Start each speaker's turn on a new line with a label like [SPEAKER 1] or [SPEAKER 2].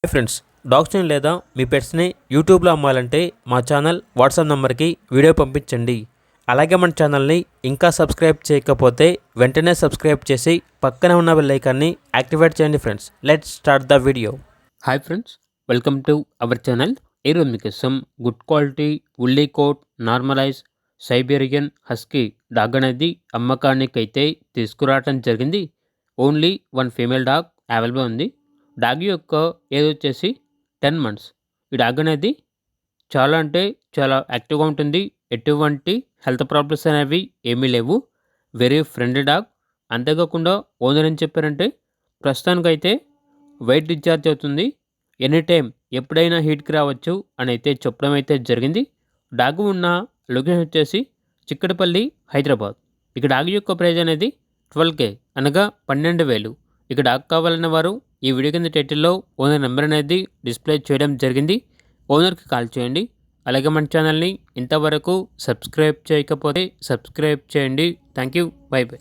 [SPEAKER 1] Hi friends, డాగ్స్ని లేదా మీ పెట్స్ని యూట్యూబ్లో అమ్మాలంటే మా ఛానల్ వాట్సాప్ నెంబర్కి వీడియో పంపించండి. అలాగే మన ఛానల్ని ఇంకా సబ్స్క్రైబ్ చేయకపోతే వెంటనే సబ్స్క్రైబ్ చేసి పక్కనే ఉన్న బెల్ ఐకాన్ని యాక్టివేట్ చేయండి. Friends, let's start the video.
[SPEAKER 2] Hi friends, welcome to our channel. ఈరోజు మీకోసం good quality woolly coat normalize Siberian husky dog అనేది అమ్మకానికి అయితే తీసుకురావడం జరిగింది. Only one female dog available ఉంది. డాగ్ యొక్క ఏజ్ వచ్చేసి 10 months. ఈ డాగ్ అనేది చాలా అంటే చాలా యాక్టివ్గా ఉంటుంది. ఎటువంటి హెల్త్ ప్రాబ్లమ్స్ అనేవి ఏమీ లేవు. Very friendly dog. అంతేకాకుండా ఓనర్ ఏం చెప్పారంటే ప్రస్తుతానికైతే వెయిట్ డిశ్చార్జ్ అవుతుంది, ఎనీ టైం ఎప్పుడైనా హీట్కి రావచ్చు అని అయితే చెప్పడం అయితే జరిగింది. డాగ్ ఉన్న లొకేషన్ వచ్చేసి చిక్కడపల్లి, హైదరాబాద్. ఇక డాగ్ యొక్క ప్రైజ్ అనేది 12K అనగా 12,000. ఇక డాగ్ కావాలన్న వారు ఈ వీడియో కింద టైటిల్లో ఓనర్ నెంబర్ అనేది డిస్ప్లే చేయడం జరిగింది. ఓనర్కి కాల్ చేయండి. అలాగే మన ఛానల్ని ఇంతవరకు సబ్స్క్రైబ్ చేయకపోతే సబ్స్క్రైబ్ చేయండి. Thank you. By by.